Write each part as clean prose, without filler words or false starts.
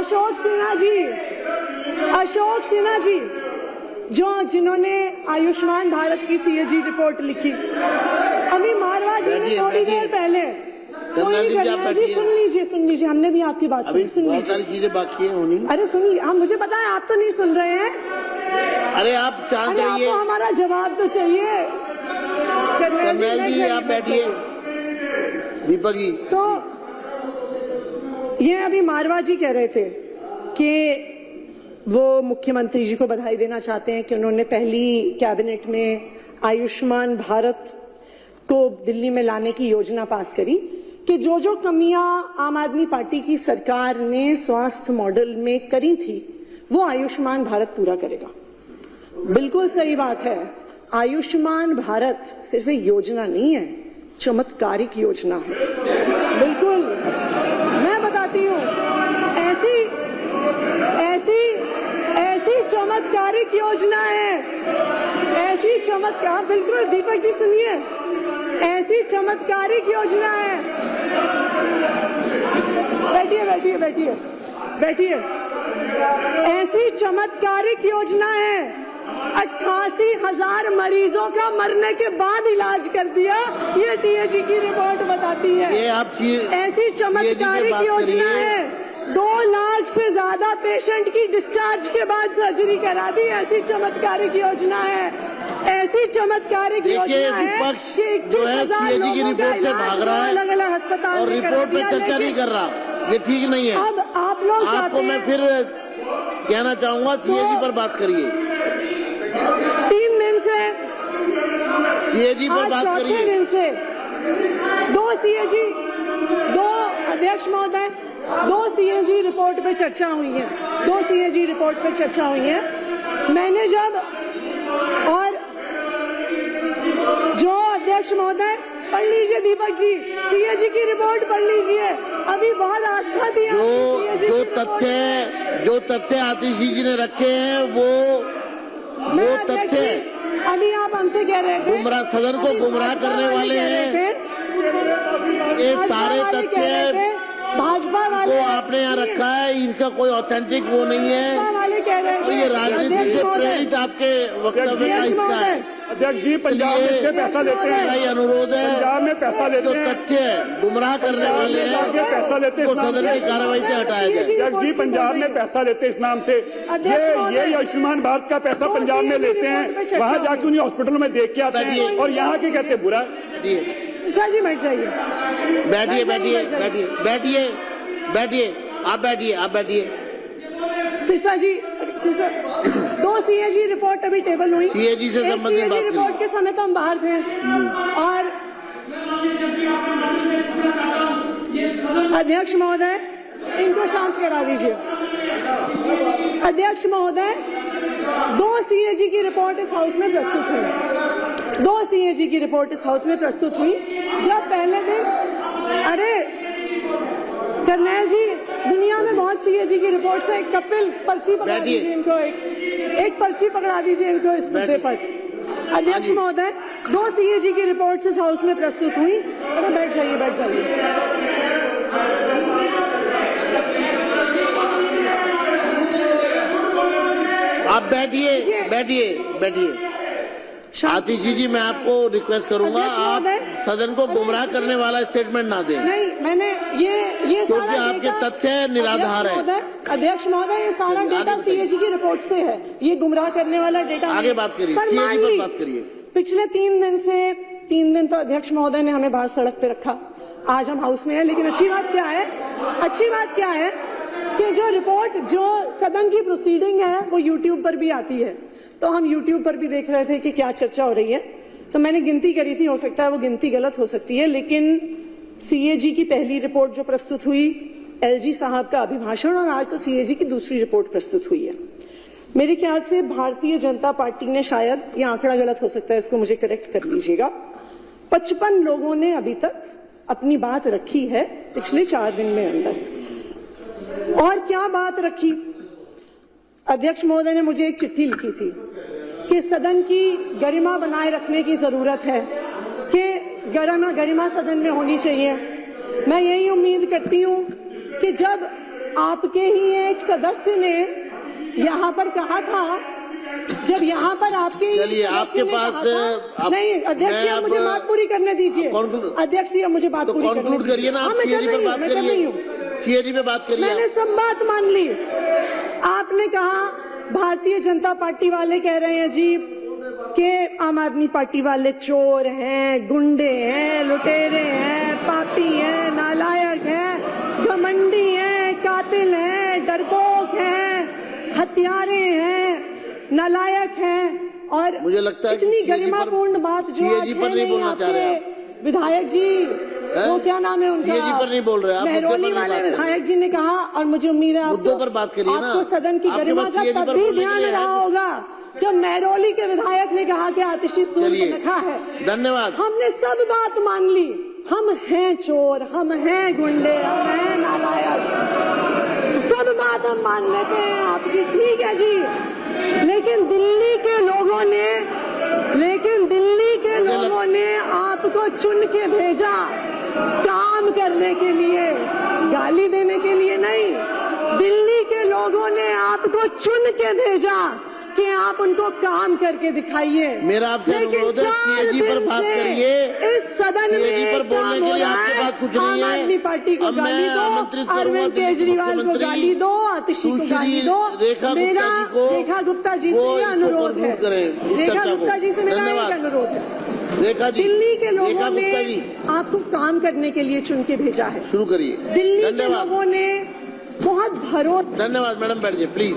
अशोक सिन्हा जी जिन्होंने आयुष्मान भारत की CAG report लिखी, अभी मारवा जी ने थोड़ी देर पहले, जी सुन लीजिए, हमने भी आपकी बात सुनी, बहुत सारी चीजें बाकी हैं होनी। अरे सुन लीजिए, हम, मुझे पता है आप तो नहीं सुन रहे हैं। अरे आप शांत रहिए, आपको हमारा जवाब तो चाहिए। कर्नल जी आप बैठिए। दीपक जी, तो ये अभी मारवा जी कह रहे थे कि वो मुख्यमंत्री जी को बधाई देना चाहते हैं कि उन्होंने पहली कैबिनेट में आयुष्मान भारत को दिल्ली में लाने की योजना पास करी, कि जो कमियां आम आदमी पार्टी की सरकार ने स्वास्थ्य मॉडल में करी थी वो आयुष्मान भारत पूरा करेगा। बिल्कुल सही बात है, आयुष्मान भारत सिर्फ एक योजना नहीं है, चमत्कारिक योजना है। बिल्कुल, मैं बताती हूँ, ऐसी चमत्कारिक योजना है, ऐसी चमत्कार, बिल्कुल दीपक जी सुनिए, ऐसी चमत्कारिक योजना है। बैठिए। ऐसी चमत्कारिक योजना है, 88,000 मरीजों का मरने के बाद इलाज कर दिया, ये सीएजी की रिपोर्ट बताती है। ये आप ऐसी चमत्कारिक योजना है, 2 लाख से ज्यादा पेशेंट की डिस्चार्ज के बाद सर्जरी करा दी, ऐसी चमत्कारिक योजना है। ऐसी चमत्कारिक योजना है कि 21,000 लोगों का इलाज अलग-अलग अस्पताल और रिपोर्ट पे चर्चा नहीं कर रहा, ये ठीक नहीं है। अब आप लोग आपको मैं फिर कहना चाहूंगा, सीएजी पर बात करिए। 3 दिन से सीएजी पर बात करिए। 4थे दिन से 2 सीएजी, 2 अध्यक्ष महोदय, 2 सीएजी रिपोर्ट पे चर्चा हुई है, 2 सीएजी रिपोर्ट पे चर्चा हुई है। मैंने जब, और जो अध्यक्ष महोदय, पढ़ लीजिए दीपक जी, सीएजी की रिपोर्ट पढ़ लीजिए, अभी बहुत आस्था थी जो तथ्य आतिशी जी ने रखे हैं वो तथ्य, अभी आप हमसे कह रहे थे गुमराह, सदन को गुमराह करने वाले हैं, ये सारे तथ्य भाजपा वाले को आपने यहाँ रखा है, इनका कोई ऑथेंटिक वो नहीं है, वाले कह रहे और ये राजनीति से प्रेरित आपके वक्तव्य का हिस्सा है। अध्यक्ष जी, पंजाब में पैसा लेते हैं, मेरा ये अनुरोध है, पंजाब में पैसा लेते हैं, जो तथ्य गुमराह करने वाले हैं पैसा लेते वो सदन की कार्रवाई से हटाया जाए। अध्यक्ष जी, पंजाब में पैसा लेते हैं इस नाम से, ये आयुष्मान भारत का पैसा पंजाब में लेते हैं, वहाँ जाके उन्हें हॉस्पिटल में देख के आते हैं, और यहाँ के कहते हैं बुरा। जी बैठ जाइए, आप बैठिए। सिरसा जी, 2 सीएजी रिपोर्ट अभी टेबल हुई, सीएजी से संबंधित बात रिपोर्ट के समय तो हम बाहर थे, और अध्यक्ष महोदय इनको शांत करा दीजिए। अध्यक्ष महोदय, 2 सीएजी की रिपोर्ट इस हाउस में प्रस्तुत हुई, 2 सीएजी की रिपोर्ट इस हाउस में प्रस्तुत हुई। जब पहले दिन, अरे कर्नल जी, दुनिया में बहुत सीएजी की रिपोर्ट्स है, एक कपिल पर्ची पकड़ा दीजिए इनको, एक पर्ची पकड़ा दीजिए इनको इस मुद्दे पर। अध्यक्ष महोदय, 2 सीएजी की रिपोर्ट्स इस हाउस में प्रस्तुत हुई, अरे बैठ जाइए। आप बैठिए। आतिशी जी, मैं आपको रिक्वेस्ट करूंगा, आप सदन को गुमराह करने वाला स्टेटमेंट ना दें। नहीं, मैंने ये क्योंकि आपके तथ्य निराधार है। अध्यक्ष महोदय, ये सारा डेटा सीएजी की रिपोर्ट से है, ये गुमराह करने वाला डेटा। आगे बात करिए, सीएजी पर बात करिए। पिछले 3 दिन तो अध्यक्ष महोदय ने हमें बाहर सड़क पे रखा, आज हम हाउस में है, लेकिन अच्छी बात क्या है कि जो रिपोर्ट, जो सदन की प्रोसीडिंग है वो यूट्यूब पर भी आती है, तो हम यूट्यूब पर भी देख रहे थे कि क्या चर्चा हो रही है। तो मैंने गिनती करी थी, हो सकता है वो गिनती गलत हो सकती है, लेकिन सीएजी की पहली रिपोर्ट जो प्रस्तुत हुई, एलजी साहब का अभिभाषण, और आज तो सीएजी की दूसरी रिपोर्ट प्रस्तुत हुई है। मेरे ख्याल से भारतीय जनता पार्टी ने, शायद ये आंकड़ा गलत हो सकता है, इसको मुझे करेक्ट कर लीजिएगा, 55 लोगों ने अभी तक अपनी बात रखी है पिछले 4 दिन में अंदर। और क्या बात रखी? अध्यक्ष महोदय ने मुझे एक चिट्ठी लिखी थी कि सदन की गरिमा बनाए रखने की जरूरत है, कि गरिमा सदन में होनी चाहिए। मैं यही उम्मीद करती हूं कि जब आपके ही एक सदस्य ने यहाँ पर कहा था, जब यहाँ पर आपके ही चलिए, सदस्य आपके ने पास कहा था, नहीं अध्यक्ष जी, आप मुझे बात पूरी करने दीजिए। अध्यक्ष जी, आप मुझे बात पूरी करने कंक्लूड करिए ना, आप सीएजी पर बात करिए, सीएजी पे बात करिए। मैंने सब बात मान ली। आपने कहा भारतीय जनता पार्टी वाले कह रहे हैं जी कि आम आदमी पार्टी वाले चोर हैं, गुंडे हैं, लुटेरे हैं, पापी हैं, नालायक हैं, घमंडी हैं, कातिल हैं, डरपोक हैं, हत्यारे हैं, नालायक हैं। और मुझे लगता है इतनी गरिमापूर्ण बात जो आज सीएजी पर है नहीं नहीं बोलना चाह रहे आपके विधायक जी, वो क्या नाम है उनका, सीएजी पर नहीं बोल रहे आप, मेहरौली वाले विधायक जी ने कहा, और मुझे उम्मीद है मुद्दों पर बात करिए ना। आपको सदन की गरिमा का तब भी ध्यान रहा होगा जब मेहरौली के विधायक ने कहा कि आतिशी सूद पे लिखा है। धन्यवाद। हमने सब बात मान ली, हम हैं चोर, हम हैं गुंडे, हम हैं नालायक, सब बात हम मान लेते हैं आपकी, ठीक है जी। लेकिन दिल्ली के लोगों ने आपको चुन के भेजा काम करने के लिए, गाली देने के लिए नहीं। दिल्ली के लोगों ने आपको चुन के भेजा कि आप उनको काम करके दिखाइए। मेरा आपसे अनुरोध है, सीएजी पर बात करिए। इस सदन में पर बोलने के लिए आपके पास कुछ नहीं है। आम आदमी पार्टी को गाली दो, अरविंद केजरीवाल को गाली दो, आतिशी को गाली दो। मेरा रेखा गुप्ता जी से ये अनुरोध है, रेखा गुप्ता जी से मेरा एक अनुरोध है। दिल्ली के लोगों ने आपको काम करने के लिए चुन के भेजा है, शुरू करिए। दिल्ली के लोगों ने बहुत भरोसा। धन्यवाद मैडम, बैठिए प्लीज।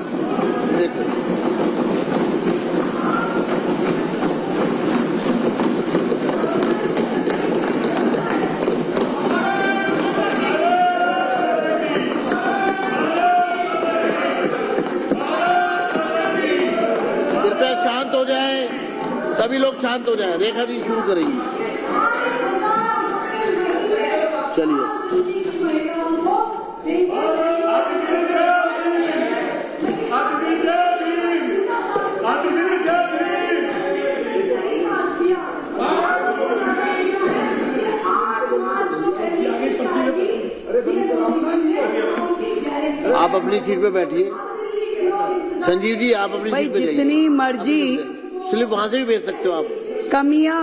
कृपया शांत हो जाए, सभी लोग शांत हो जाएं। रेखा जी शुरू करेंगी, चलिए। आप अपनी सीट पे बैठिए। संजीव जी, आप अपनी सीट पे जाइए। जितनी मर्जी स्लिप वहां से भी भेज सकते हो आप। कमियां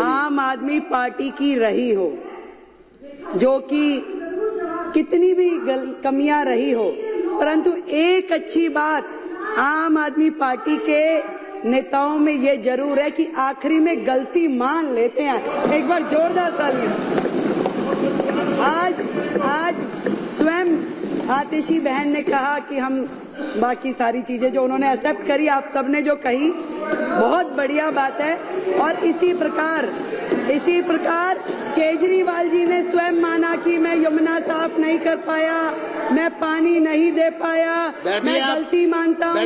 आम आदमी पार्टी की रही हो, जो कि कितनी भी कमियां रही हो, परंतु एक अच्छी बात आम आदमी पार्टी के नेताओं में ये जरूर है कि आखिरी में गलती मान लेते हैं। एक बार जोरदार तालियां। आज स्वयं आतिशी बहन ने कहा कि हम बाकी सारी चीजें जो उन्होंने एक्सेप्ट करी, आप सबने जो कही बहुत बढ़िया बात है। और इसी प्रकार केजरीवाल जी ने स्वयं माना कि मैं यमुना साफ नहीं कर पाया, मैं पानी नहीं दे पाया, मैं गलती मानता हूँ,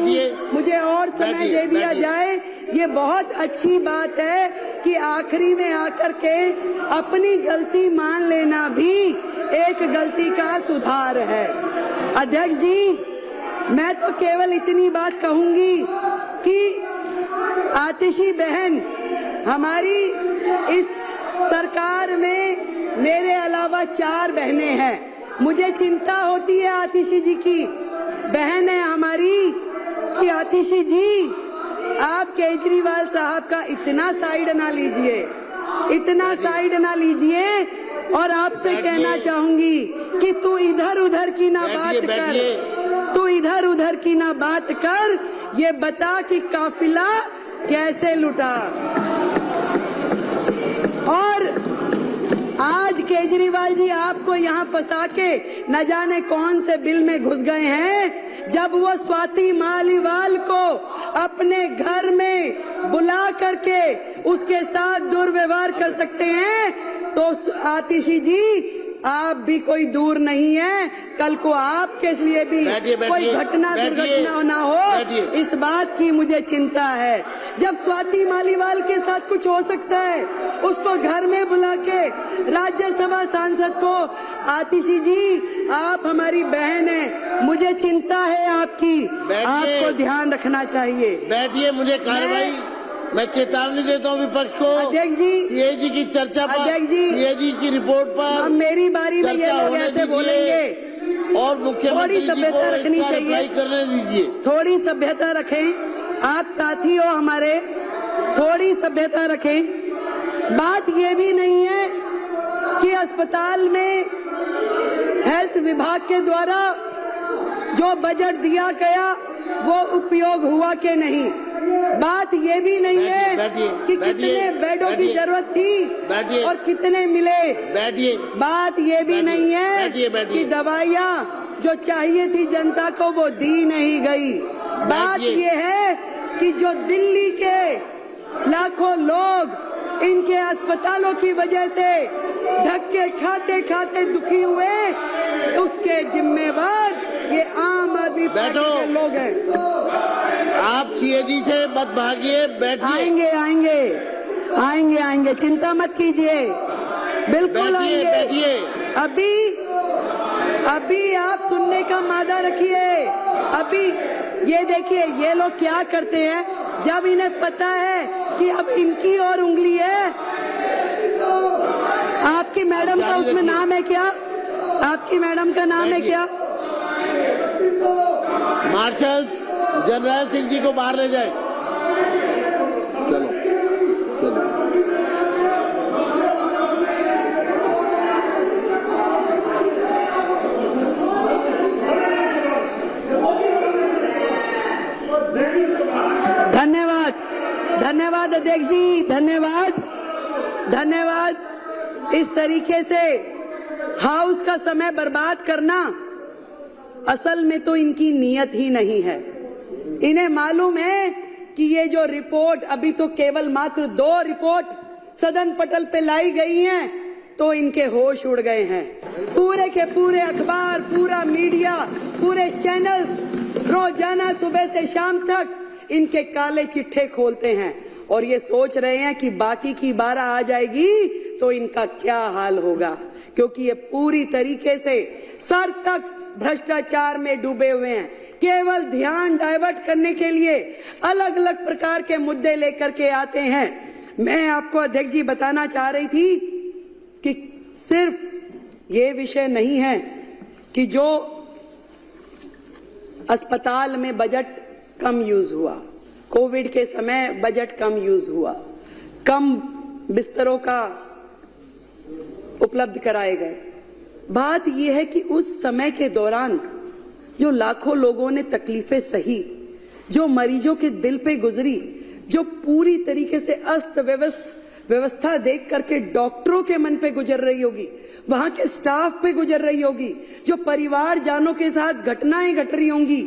मुझे और समय दे दिया जाए। ये बहुत अच्छी बात है कि आखिरी में आकर के अपनी गलती मान लेना भी एक गलती का सुधार है। अध्यक्ष जी, मैं तो केवल इतनी बात कहूंगी कि आतिशी बहन, हमारी इस सरकार में मेरे अलावा 4 बहनें हैं। मुझे चिंता होती है आतिशी जी की, बहन है हमारी, कि आतिशी जी आप केजरीवाल साहब का इतना साइड ना लीजिए, और आपसे कहना चाहूंगी कि तू इधर उधर की ना बात कर, ये बता कि काफिला कैसे लुटा। और आज केजरीवाल जी आपको यहाँ फंसा के न जाने कौन से बिल में घुस गए हैं। जब वो स्वाति मालीवाल को अपने घर में बुला करके उसके साथ दुर्व्यवहार कर सकते हैं, तो आतिशी जी आप भी कोई दूर नहीं है। कल को आपके लिए भी कोई दुर्घटना ना हो, इस बात की मुझे चिंता है। जब स्वाति मालीवाल के साथ कुछ हो सकता है, उसको घर में बुला के राज्यसभा सांसद को, आतिशी जी आप हमारी बहन है, मुझे चिंता है आपकी, आपको ध्यान रखना चाहिए। बैठिए, मुझे कार्रवाई, मैं चेतावनी देता हूँ विपक्ष को। अध्यक्ष जी, सीएजी की चर्चा पर, अध्यक्ष जी, सीएजी की रिपोर्ट पर अब मेरी बारी में ये लोग ऐसे बोलेंगे। और मुख्यमंत्री जी को सभ्यता रखनी इसका चाहिए। रिप्लाई करने दीजिए। थोड़ी सभ्यता रखें आप साथी हो हमारे, थोड़ी सभ्यता रखें। बात ये भी नहीं है कि अस्पताल में हेल्थ विभाग के द्वारा जो बजट दिया गया वो उपयोग हुआ कि नहीं। बात ये भी नहीं है कि कितने बेडों की जरूरत थी और कितने मिले। बात ये भी नहीं है कि दवाइयाँ जो चाहिए थी जनता को वो दी नहीं गई। बात ये है कि जो दिल्ली के लाखों लोग इनके अस्पतालों की वजह से धक्के खाते खाते दुखी हुए, उसके जिम्मेवार ये आम आदमी पार्टी के लोग हैं। आप सीएजी से मत भागिए, बैठिए। आएंगे आएंगे आएंगे आएंगे, चिंता मत कीजिए, बिल्कुल आएंगे। अभी आप सुनने का मादा रखिए। अभी ये देखिए ये लोग क्या करते हैं, जब इन्हें पता है कि अब इनकी और उंगली है। आपकी मैडम का उसमें नाम है क्या? आपकी मैडम का नाम है क्या? मार्शल जनरल सिंह जी को बाहर ले जाए। चलो चलो। धन्यवाद, धन्यवाद अध्यक्ष जी, धन्यवाद, धन्यवाद। इस तरीके से हाउस का समय बर्बाद करना असल में तो इनकी नीयत ही नहीं है। इन्हें मालूम है कि ये जो रिपोर्ट, अभी तो केवल मात्र 2 रिपोर्ट सदन पटल पे लाई गई हैं, तो इनके होश उड़ गए हैं। पूरे के पूरे अखबार, पूरा मीडिया, पूरे चैनल्स रोजाना सुबह से शाम तक इनके काले चिट्ठे खोलते हैं और ये सोच रहे हैं कि बाकी की 12 आ जाएगी तो इनका क्या हाल होगा, क्योंकि ये पूरी तरीके से सर तक भ्रष्टाचार में डूबे हुए हैं। केवल ध्यान डाइवर्ट करने के लिए अलग अलग प्रकार के मुद्दे लेकर के आते हैं। मैं आपको अध्यक्ष जी बताना चाह रही थी कि सिर्फ ये विषय नहीं है कि जो अस्पताल में बजट कम यूज हुआ, कोविड के समय बजट कम यूज हुआ, कम बिस्तरों का उपलब्ध कराए गए। बात यह है कि उस समय के दौरान जो लाखों लोगों ने तकलीफें सही, जो मरीजों के दिल पे गुजरी, जो पूरी तरीके से अस्त व्यवस्था देख करके डॉक्टरों के मन पे गुजर रही होगी, वहां के स्टाफ पे गुजर रही होगी, जो परिवार जानों के साथ घटनाएं घट रही होंगी,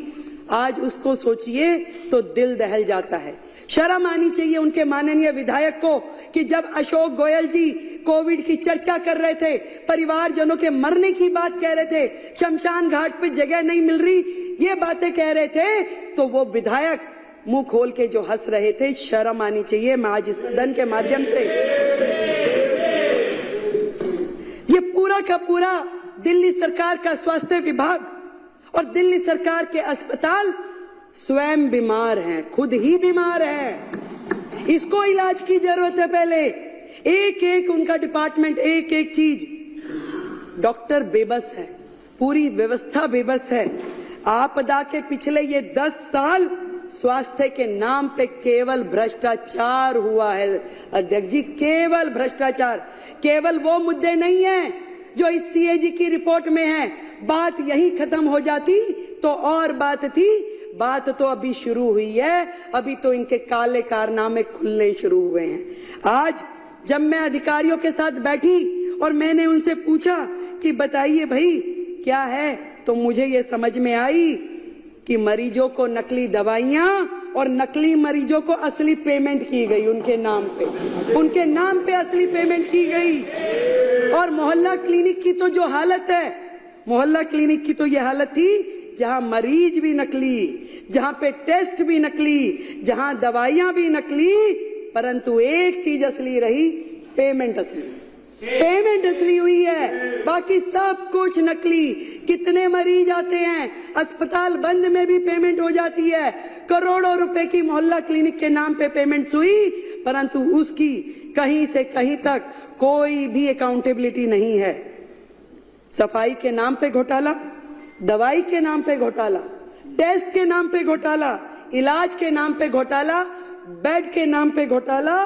आज उसको सोचिए तो दिल दहल जाता है। शर्म आनी चाहिए उनके माननीय विधायक को कि जब अशोक गोयल जी कोविड की चर्चा कर रहे थे, परिवारजनों के मरने की बात कह रहे थे, शमशान घाट पे जगह नहीं मिल रही, ये बातें कह रहे थे, तो वो विधायक मुंह खोल के जो हंस रहे थे। शर्म आनी चाहिए। मैं आज इस सदन के माध्यम से ये पूरा का पूरा दिल्ली सरकार का स्वास्थ्य विभाग और दिल्ली सरकार के अस्पताल स्वयं बीमार हैं, खुद ही बीमार हैं। इसको इलाज की जरूरत है। पहले एक एक उनका डिपार्टमेंट, एक एक चीज, डॉक्टर बेबस है, पूरी व्यवस्था बेबस है। आपदा के पिछले ये 10 साल स्वास्थ्य के नाम पे केवल भ्रष्टाचार हुआ है अध्यक्ष जी, केवल भ्रष्टाचार। केवल वो मुद्दे नहीं है जो इस सीएजी की रिपोर्ट में है। बात यही खत्म हो जाती तो और बात थी, बात तो अभी शुरू हुई है। अभी तो इनके काले कारनामे खुलने शुरू हुए हैं। आज जब मैं अधिकारियों के साथ बैठी और मैंने उनसे पूछा कि बताइए भाई क्या है, तो मुझे ये समझ में आई कि मरीजों को नकली दवाइयां और नकली मरीजों को असली पेमेंट की गई उनके नाम पे असली पेमेंट की गई। और मोहल्ला क्लिनिक की तो जो हालत है, मोहल्ला क्लिनिक की तो ये हालत थी जहां मरीज भी नकली, जहां पे टेस्ट भी नकली, जहां दवाइयां भी नकली, परंतु एक चीज असली रही, पेमेंट असली। पेमेंट असली हुई है, बाकी सब कुछ नकली। कितने मरीज आते हैं, अस्पताल बंद में भी पेमेंट हो जाती है। करोड़ों रुपए की मोहल्ला क्लिनिक के नाम पे पेमेंट हुई, परंतु उसकी कहीं से कहीं तक कोई भी अकाउंटेबिलिटी नहीं है। सफाई के नाम पे घोटाला, दवाई के नाम पे घोटाला, टेस्ट के नाम पे घोटाला, इलाज के नाम पे घोटाला, बेड के नाम पे घोटाला,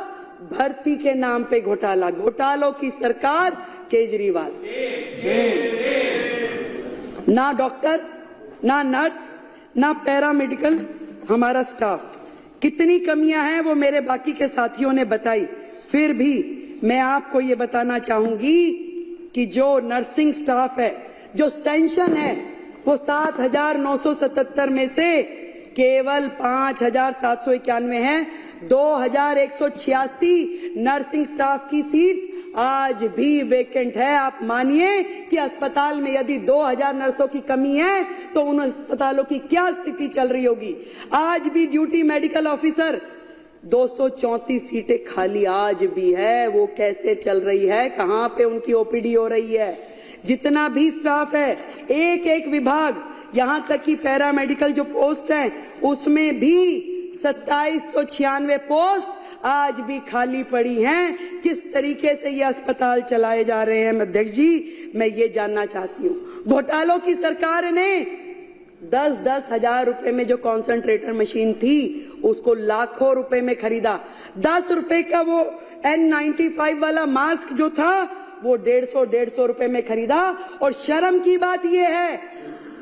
भर्ती के नाम पे घोटाला। घोटालों की सरकार केजरीवाल। ना डॉक्टर, ना नर्स, ना पैरामेडिकल हमारा स्टाफ। कितनी कमियां हैं वो मेरे बाकी के साथियों ने बताई। फिर भी मैं आपको ये बताना चाहूंगी कि जो नर्सिंग स्टाफ है, जो सेंशन है, वो 7,977 में से केवल 5,791 है। 2,186 नर्सिंग स्टाफ की सीट्स आज भी वेकेंट है। आप मानिए कि अस्पताल में यदि 2,000 नर्सों की कमी है तो उन अस्पतालों की क्या स्थिति चल रही होगी। आज भी ड्यूटी मेडिकल ऑफिसर 234 सीटें खाली आज भी है। वो कैसे चल रही है, कहां पे उनकी ओपीडी हो रही है। जितना भी स्टाफ है, एक एक विभाग, यहां तक कि पैरामेडिकल जो पोस्ट है उसमें भी 2796 पोस्ट आज भी खाली पड़ी हैं। किस तरीके से ये अस्पताल चलाए जा रहे हैं अध्यक्ष जी, मैं ये जानना चाहती हूँ। घोटालों की सरकार ने 10-10 हजार रुपए में जो कॉन्सेंट्रेटर मशीन थी उसको लाखों रुपए में खरीदा। 10 रुपए का वो N95 वाला मास्क जो था वो 150 रुपए में खरीदा। और शर्म की बात ये है,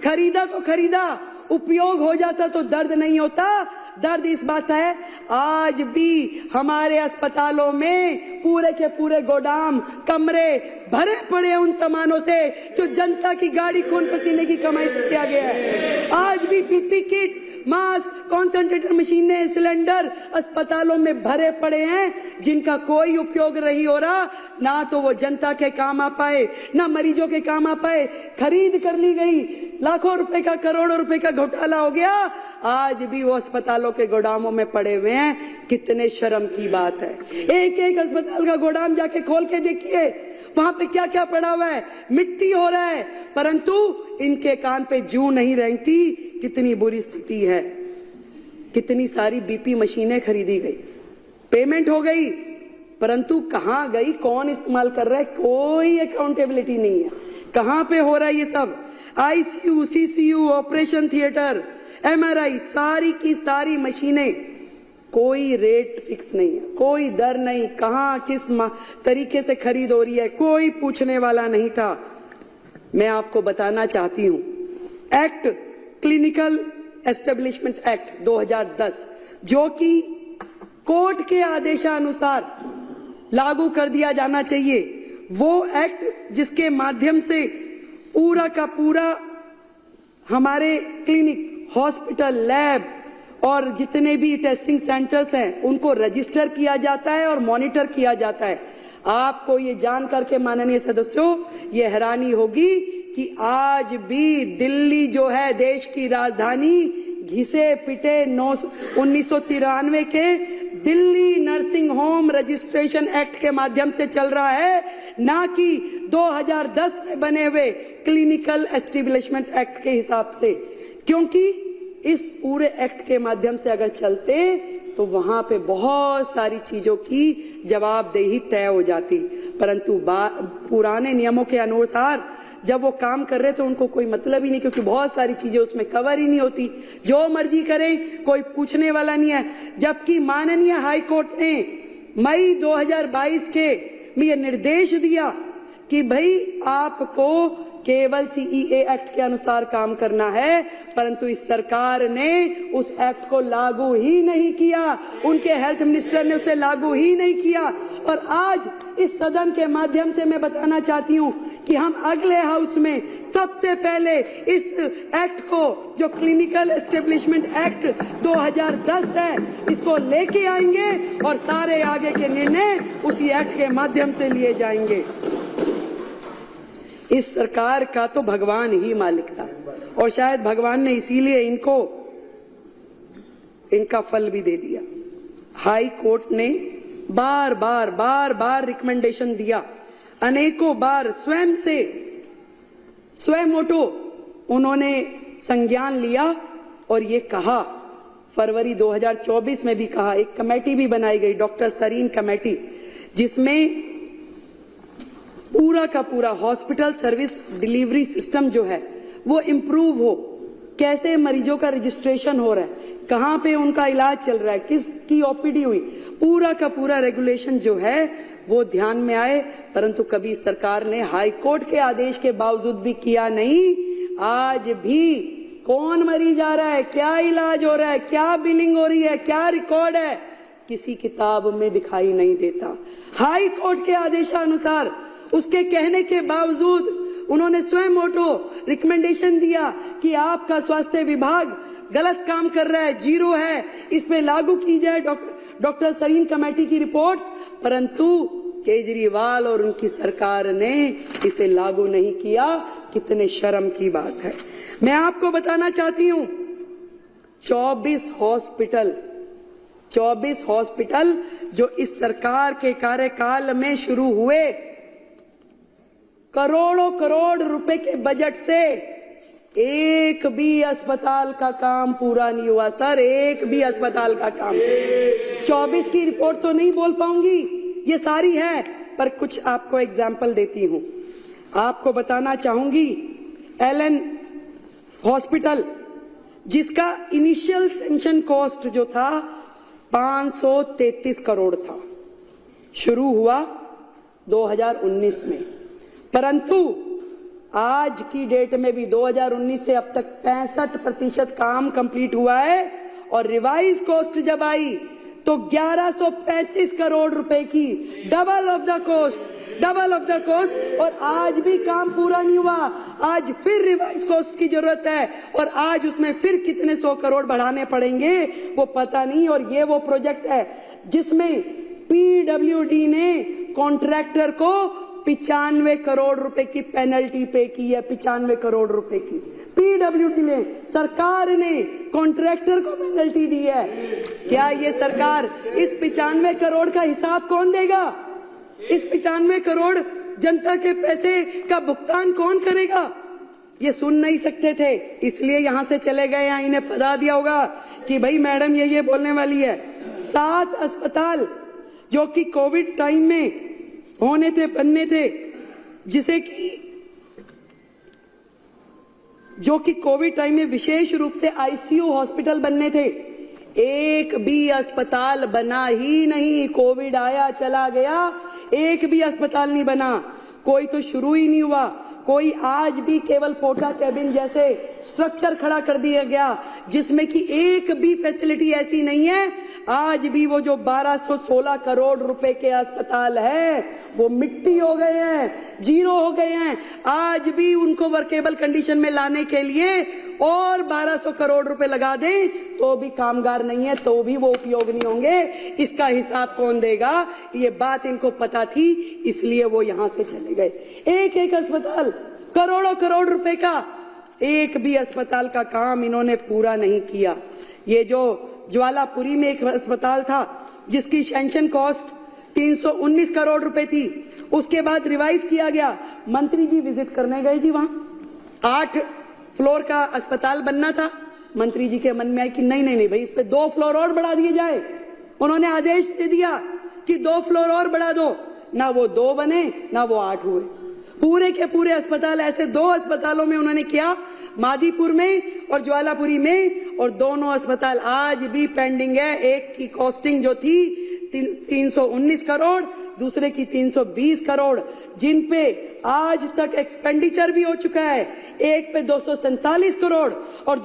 खरीदा तो खरीदा, उपयोग हो जाता तो दर्द नहीं होता। दर्द इस बात है, आज भी हमारे अस्पतालों में पूरे के पूरे गोदाम, कमरे भरे पड़े हैं उन सामानों से जो जनता की गाड़ी खून पसीने की कमाई से किया गया है। आज भी पीपी किट, मास्क, कॉन्सेंट्रेटर मशीनें, सिलेंडर अस्पतालों में भरे पड़े हैं जिनका कोई उपयोग नहीं हो रहा। ना तो वो जनता के काम आ पाए, ना मरीजों के काम आ पाए। खरीद कर ली गई, लाखों रुपए का, करोड़ों रुपए का घोटाला हो गया। आज भी वो अस्पतालों के गोदामों में पड़े हुए हैं। कितने शर्म की बात है। एक एक अस्पताल का गोदाम जाके खोल के देखिए, वहां पे क्या क्या पड़ा हुआ है। मिट्टी हो रहा है, परंतु इनके कान पे जूं नहीं रेंगती। कितनी बुरी स्थिति है। कितनी सारी बीपी मशीनें खरीदी गई, पेमेंट हो गई, परंतु कहां गई, कौन इस्तेमाल कर रहा है, कोई अकाउंटेबिलिटी नहीं है। कहां पे हो रहा है ये सब। ICU, CCU, operation theatre, MRI, सारी की सारी मशीनें, कोई रेट फिक्स नहीं है, कोई दर नहीं, कहां किस तरीके से खरीद हो रही है, कोई पूछने वाला नहीं था। मैं आपको बताना चाहती हूं, एक्ट, क्लिनिकल एस्टेब्लिशमेंट एक्ट 2010, जो कि कोर्ट के आदेशानुसार लागू कर दिया जाना चाहिए, वो एक्ट जिसके माध्यम से पूरा का पूरा हमारे क्लिनिक, हॉस्पिटल, लैब और जितने भी टेस्टिंग सेंटर्स हैं उनको रजिस्टर किया जाता है और मॉनिटर किया जाता है। आपको ये जान करके माननीय सदस्यों ये हैरानी होगी कि आज भी दिल्ली जो है देश की राजधानी, घिसे पिटे 1993 के Delhi nursing home registration act के माध्यम से चल रहा है, ना कि 2010 में बने हुए क्लिनिकल एस्टेब्लिशमेंट एक्ट के हिसाब से। क्योंकि इस पूरे एक्ट के माध्यम से अगर चलते तो वहां पे बहुत सारी चीजों की जवाबदेही तय हो जाती, परंतु पुराने नियमों के अनुसार जब वो काम कर रहे तो उनको कोई मतलब ही नहीं, क्योंकि बहुत सारी चीजें उसमें कवर ही नहीं होती। जो मर्जी करें, कोई पूछने वाला नहीं है। जबकि माननीय हाई कोर्ट ने मई 2022 के में ये निर्देश दिया कि भाई आपको केवल सीईए एक्ट के अनुसार काम करना है, परंतु इस सरकार ने उस एक्ट को लागू ही नहीं किया। उनके हेल्थ मिनिस्टर ने उसे लागू ही नहीं किया। और आज इस सदन के माध्यम से मैं बताना चाहती हूं कि हम अगले हाउस में सबसे पहले इस एक्ट को, जो क्लिनिकल एस्टेब्लिशमेंट एक्ट 2010 है, इसको लेके आएंगे और सारे आगे के निर्णय उसी एक्ट के माध्यम से लिए जाएंगे। इस सरकार का तो भगवान ही मालिक था और शायद भगवान ने इसीलिए इनको इनका फल भी दे दिया। हाई कोर्ट ने बार बार रिकमेंडेशन दिया, अनेकों बार स्वयं ओटो उन्होंने संज्ञान लिया और ये कहा, फरवरी 2024 में भी कहा, एक कमेटी भी बनाई गई, डॉक्टर सरीन कमेटी, जिसमें पूरा का पूरा हॉस्पिटल सर्विस डिलीवरी सिस्टम जो है वो इम्प्रूव हो, कैसे मरीजों का रजिस्ट्रेशन हो रहा है, कहाँ पे उनका इलाज चल रहा है, किसकी ओपीडी हुई, पूरा का पूरा रेगुलेशन जो है वो ध्यान में आए। परंतु कभी सरकार ने हाई कोर्ट के आदेश के बावजूद भी किया नहीं। आज भी कौन मरीज आ रहा है, क्या इलाज हो रहा है, क्या बिलिंग हो रही है, क्या रिकॉर्ड है, किसी किताब में दिखाई नहीं देता। हाई कोर्ट के आदेशानुसार उसके कहने के बावजूद उन्होंने स्वयं ऑटो रिकमेंडेशन दिया कि आपका स्वास्थ्य विभाग गलत काम कर रहा है, जीरो है, इसमें लागू की जाए डॉक्टर सरीन कमेटी की रिपोर्ट्स। परंतु केजरीवाल और उनकी सरकार ने इसे लागू नहीं किया। कितने शर्म की बात है। मैं आपको बताना चाहती हूं 24 हॉस्पिटल जो इस सरकार के कार्यकाल में शुरू हुए, करोड़ों करोड़ रुपए के बजट से एक भी अस्पताल का काम पूरा नहीं हुआ सर, एक भी अस्पताल का काम। 24 की रिपोर्ट तो नहीं बोल पाऊंगी, ये सारी है, पर कुछ आपको एग्जाम्पल देती हूं। आपको बताना चाहूंगी एलन हॉस्पिटल, जिसका इनिशियल सैंक्शन कॉस्ट जो था 533 करोड़ था, शुरू हुआ 2019 में, परंतु आज की डेट में भी 2019 से अब तक 65% काम कंप्लीट हुआ है। और रिवाइज कॉस्ट जब आई तो 1135 करोड़ रुपए की, डबल ऑफ द कॉस्ट, और आज भी काम पूरा नहीं हुआ। आज फिर रिवाइज कॉस्ट की जरूरत है और आज उसमें फिर कितने 100 करोड़ बढ़ाने पड़ेंगे वो पता नहीं। और ये वो प्रोजेक्ट है जिसमें पीडब्ल्यूडी ने कॉन्ट्रैक्टर को 95 करोड़ रुपए की पेनल्टी पे की है। 95 करोड़ रुपए की पीडब्ल्यूडी ने, सरकार ने कॉन्ट्रैक्टर को पेनल्टी दी है। क्या ये सरकार, इस 95 करोड़ का हिसाब कौन देगा? इस 95 करोड़ जनता के पैसे का भुगतान कौन करेगा? ये सुन नहीं सकते थे, इसलिए यहां से चले गए। यहाँ इन्हें पता दिया होगा कि भाई मैडम ये बोलने वाली है। 7 अस्पताल जो कि कोविड टाइम में होने थे, बनने थे, जो कि कोविड टाइम में विशेष रूप से आईसीयू हॉस्पिटल बनने थे, एक भी अस्पताल बना ही नहीं। कोविड आया चला गया, एक भी अस्पताल नहीं बना, कोई तो शुरू ही नहीं हुआ। कोई आज भी केवल पोटा कैबिन जैसे स्ट्रक्चर खड़ा कर दिया गया जिसमें कि एक भी फैसिलिटी ऐसी नहीं है। आज भी वो जो 1216 करोड़ रुपए के अस्पताल है वो मिट्टी हो गए हैं, जीरो हो गए हैं। आज भी उनको वर्केबल कंडीशन में लाने के लिए और 1200 करोड़ रुपए लगा दें तो भी कामगार नहीं है, तो भी वो उपयोग नहीं होंगे। इसका हिसाब कौन देगा? ये बात इनको पता थी, इसलिए वो यहां से चले गए। एक अस्पताल करोड़ों करोड़ रुपए का, एक भी अस्पताल का काम इन्होंने पूरा नहीं किया। ये जो ज्वालापुरी में एक अस्पताल था जिसकी सैंक्शन कॉस्ट 319 करोड़ रुपए थी, उसके बाद रिवाइज किया गया। मंत्री जी विजिट करने गए जी, वहां 8 फ्लोर का अस्पताल बनना था। मंत्री जी के मन में आया कि नहीं भाई, इस पे 2 फ्लोर और बढ़ा दिए जाए। उन्होंने आदेश दे दिया कि 2 फ्लोर और बढ़ा दो। ना वो 2 बने ना वो 8 हुए। पूरे के पूरे अस्पताल ऐसे 2 अस्पतालों में उन्होंने किया, मादीपुर में और ज्वालापुरी में, और दोनों अस्पताल आज भी पेंडिंग है। एक की कॉस्टिंग जो थी 319 करोड़, दूसरे की 320 करोड़, जिन पे आज तक एक्सपेंडिचर भी हो चुका है। एक पे 247 करोड़ और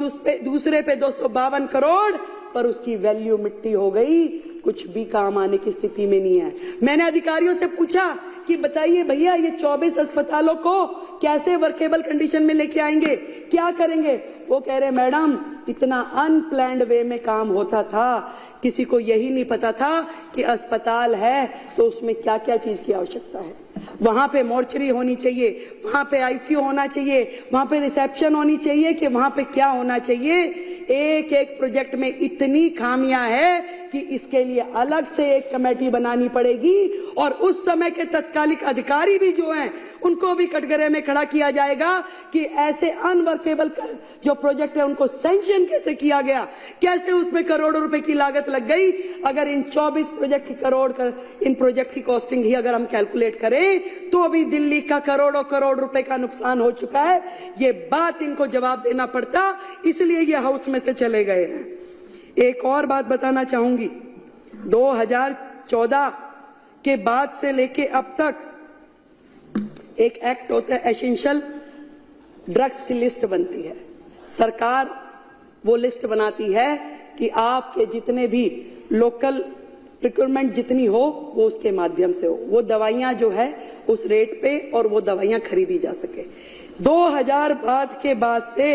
दूसरे पे 252 करोड़, पर उसकी वैल्यू मिट्टी हो गई, कुछ भी काम आने की स्थिति में नहीं है। मैंने अधिकारियों से पूछा कि बताइए भैया, ये 24 अस्पतालों को कैसे वर्केबल कंडीशन में लेके आएंगे, क्या करेंगे? वो कह रहे मैडम, इतना अनप्लैंड वे में काम होता था, किसी को यही नहीं पता था कि अस्पताल है तो उसमें क्या क्या चीज की आवश्यकता है। वहां पे मोर्चरी होनी चाहिए, वहां पे आईसीयू होना चाहिए, वहां पे रिसेप्शन होनी चाहिए, कि वहां पे क्या होना चाहिए। एक प्रोजेक्ट में इतनी खामियां है कि इसके लिए अलग से एक कमेटी बनानी पड़ेगी और उस समय के तत्कालिक अधिकारी भी जो हैं उनको भी कटघरे में खड़ा किया जाएगा कि ऐसे अनवर्केबल जो प्रोजेक्ट है उनको सैंक्शन कैसे किया गया, कैसे उसमें करोड़ों रुपए की लागत लग गई। अगर इन 24 प्रोजेक्ट की इन प्रोजेक्ट की कॉस्टिंग ही अगर हम कैलकुलेट करें तो भी दिल्ली का करोड़ों करोड़ रुपए का नुकसान हो चुका है। ये बात इनको जवाब देना पड़ता, इसलिए ये हाउस में से चले गए हैं। एक और बात बताना चाहूंगी, 2014 के बाद से लेके अब तक एक एक्ट होता है, एसेंशियल ड्रग्स की लिस्ट बनती है। सरकार वो लिस्ट बनाती है कि आपके जितने भी लोकल प्रिक्योरमेंट जितनी हो वो उसके माध्यम से हो, वो दवाइयां जो है उस रेट पे और वो दवाइयां खरीदी जा सके। 2000 के बाद से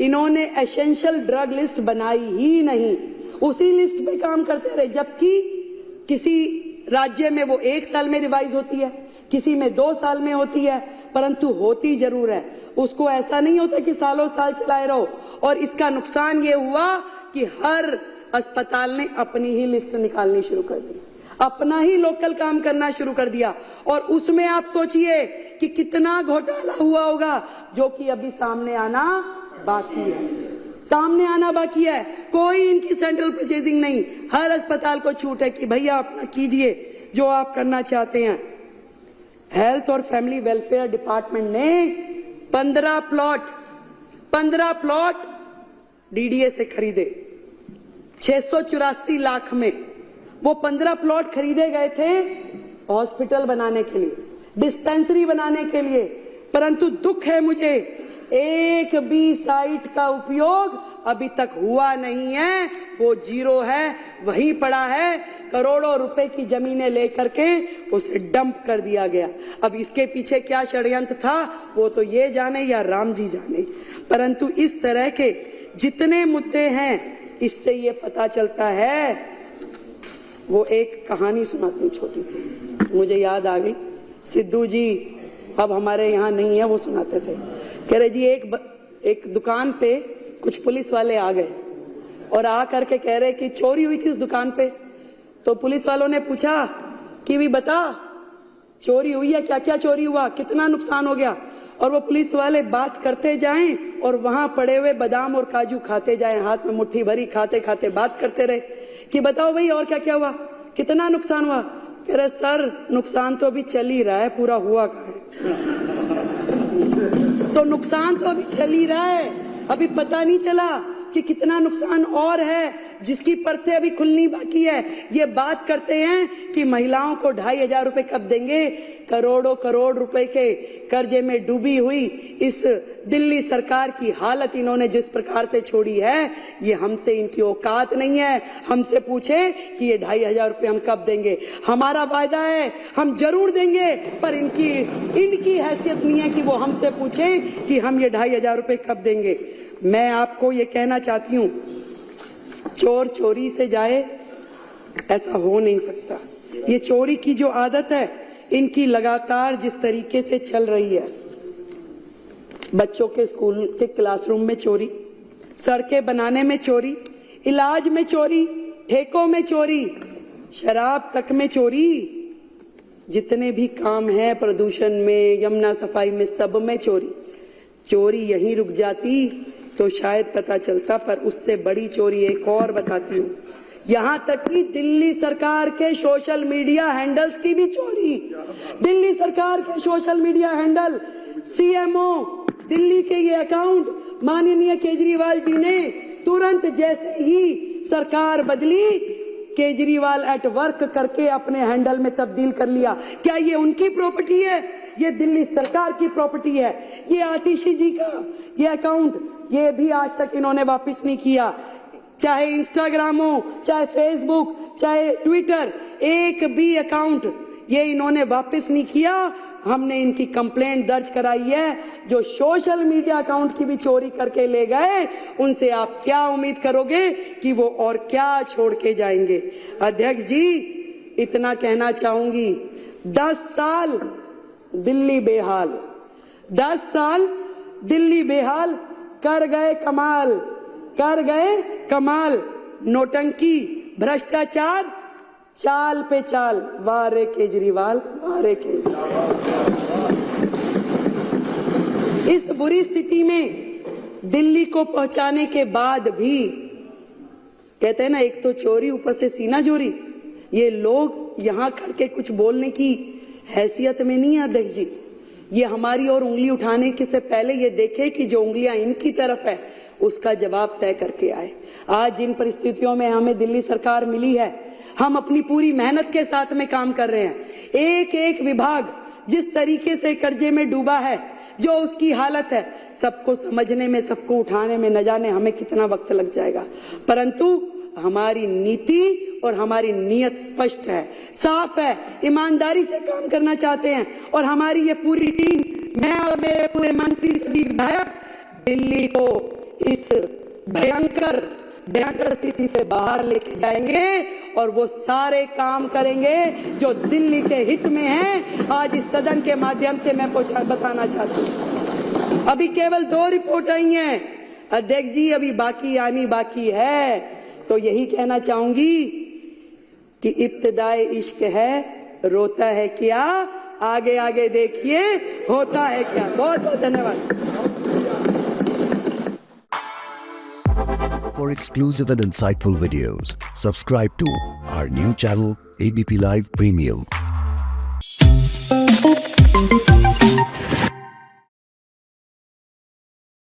इन्होंने एसेंशियल ड्रग लिस्ट बनाई ही नहीं, उसी लिस्ट पे काम करते रहे। जबकि किसी राज्य में वो 1 साल में रिवाइज होती है, किसी में 2 साल में होती है, परंतु होती जरूर है। उसको ऐसा नहीं होता कि सालों साल चलाए रहो। और इसका नुकसान ये हुआ कि हर अस्पताल ने अपनी ही लिस्ट निकालनी शुरू कर दी, अपना ही लोकल काम करना शुरू कर दिया। और उसमें आप सोचिए कि कितना घोटाला हुआ होगा, जो कि अभी सामने आना बाकी है, सामने आना बाकी है। कोई इनकी सेंट्रल परचेजिंग नहीं, हर अस्पताल को छूट है कि भैया अपना कीजिए जो आप करना चाहते हैं। हेल्थ और फैमिली वेलफेयर डिपार्टमेंट ने 15 प्लॉट डीडीए से खरीदे 684 लाख में। वो 15 प्लॉट खरीदे गए थे हॉस्पिटल बनाने के लिए, डिस्पेंसरी बनाने के लिए, परंतु दुख है मुझे एक भी साइट का उपयोग अभी तक हुआ नहीं है, वो जीरो है, वहीं पड़ा है। करोड़ों रुपए की जमीनें लेकर के उसे डंप कर दिया गया। अब इसके पीछे क्या षड्यंत्र था वो तो ये जाने या राम जी जाने, परंतु इस तरह के जितने मुद्दे हैं इससे ये पता चलता है। वो एक कहानी सुनाती हूँ छोटी सी, मुझे याद आ गई। सिद्धू जी अब हमारे यहाँ नहीं है, वो सुनाते थे, कह रहे जी एक दुकान पे कुछ पुलिस वाले आ गए और आ करके कह रहे कि चोरी हुई थी उस दुकान पे। तो पुलिस वालों ने पूछा कि भी बता चोरी हुई है, क्या क्या चोरी हुआ, कितना नुकसान हो गया। और वो पुलिस वाले बात करते जाएं और वहां पड़े हुए बादाम और काजू खाते जाएं, हाथ में मुट्ठी भरी खाते खाते बात करते रहे कि बताओ भाई और क्या क्या हुआ, कितना नुकसान हुआ। कह रहे सर नुकसान तो अभी चल ही रहा है, पूरा हुआ कहाँ है। तो नुकसान तो अभी चल ही रहा है, अभी पता नहीं चला कि कितना नुकसान और है जिसकी परतें अभी खुलनी बाकी है। ये बात करते हैं कि महिलाओं को 2500 रुपए कब देंगे। करोड़ों करोड़ रुपए के कर्जे में डूबी हुई इस दिल्ली सरकार की हालत इन्होंने जिस प्रकार से छोड़ी है, ये हमसे इनकी औकात नहीं है। हमसे पूछे कि ये 2500 रुपए हम कब देंगे, हमारा वायदा है हम जरूर देंगे, पर इनकी हैसियत नहीं है कि वो हमसे पूछे कि हम ये 2500 रुपए कब देंगे। मैं आपको ये कहना चाहती हूँ, चोर चोरी से जाए ऐसा हो नहीं सकता। ये चोरी की जो आदत है इनकी लगातार जिस तरीके से चल रही है, बच्चों के स्कूल के क्लासरूम में चोरी, सड़कें बनाने में चोरी, इलाज में चोरी, ठेकों में चोरी, शराब तक में चोरी, जितने भी काम है प्रदूषण में, यमुना सफाई में, सब में चोरी। चोरी यहीं रुक जाती तो शायद पता चलता, पर उससे बड़ी चोरी एक और बताती हूँ। यहाँ तक कि दिल्ली सरकार के सोशल मीडिया हैंडल्स की भी चोरी। दिल्ली सरकार के social media handle, CMO Delhi के ये अकाउंट माननीय केजरीवाल जी ने तुरंत जैसे ही सरकार बदली, केजरीवाल एट वर्क करके अपने हैंडल में तब्दील कर लिया। क्या ये उनकी प्रॉपर्टी है? ये दिल्ली सरकार की प्रॉपर्टी है। ये आतिशी जी का ये अकाउंट, ये भी आज तक इन्होंने वापस नहीं किया। चाहे इंस्टाग्राम हो, चाहे फेसबुक, चाहे ट्विटर, एक भी अकाउंट ये इन्होंने वापस नहीं किया। हमने इनकी कंप्लेंट दर्ज कराई है। जो सोशल मीडिया अकाउंट की भी चोरी करके ले गए, उनसे आप क्या उम्मीद करोगे कि वो और क्या छोड़ के जाएंगे। अध्यक्ष जी, इतना कहना चाहूंगी, 10 साल दिल्ली बेहाल, 10 साल दिल्ली बेहाल, कर गए कमाल, कर गए कमाल। नोटंकी भ्रष्टाचार चाल पे चाल, वाह रे केजरीवाल, वाह रे केजरीवाल। इस बुरी स्थिति में दिल्ली को पहुंचाने के बाद भी कहते हैं ना, एक तो चोरी ऊपर से सीना चोरी। ये लोग यहां खड़ के कुछ बोलने की हैसियत में नहीं है अध्यक्ष जी। ये हमारी और उंगली उठाने के से पहले ये देखे कि जो उंगलियां इनकी तरफ है उसका जवाब तय करके आए। आज जिन परिस्थितियों में हमें दिल्ली सरकार मिली है, हम अपनी पूरी मेहनत के साथ में काम कर रहे हैं। एक एक विभाग जिस तरीके से कर्जे में डूबा है, जो उसकी हालत है, सबको समझने में, सबको उठाने में न जाने हमें कितना वक्त लग जाएगा। परंतु हमारी नीति और हमारी नीयत स्पष्ट है, साफ है, ईमानदारी से काम करना चाहते हैं। और हमारी ये पूरी टीम, मैं और मेरे पूरे मंत्री, सभी विधायक दिल्ली को इस भयंकर स्थिति से बाहर लेके जाएंगे और वो सारे काम करेंगे जो दिल्ली के हित में है। आज इस सदन के माध्यम से मैं बताना चाहती हूँ, अभी केवल 2 रिपोर्ट आई हैं अध्यक्ष जी, अभी बाकी आनी बाकी है। तो यही कहना चाहूंगी कि इब्तिदाए इश्क है, रोता है क्या, आगे आगे देखिए होता है क्या। बहुत बहुत धन्यवाद। For exclusive and insightful videos, subscribe to our new channel ABP Live Premium.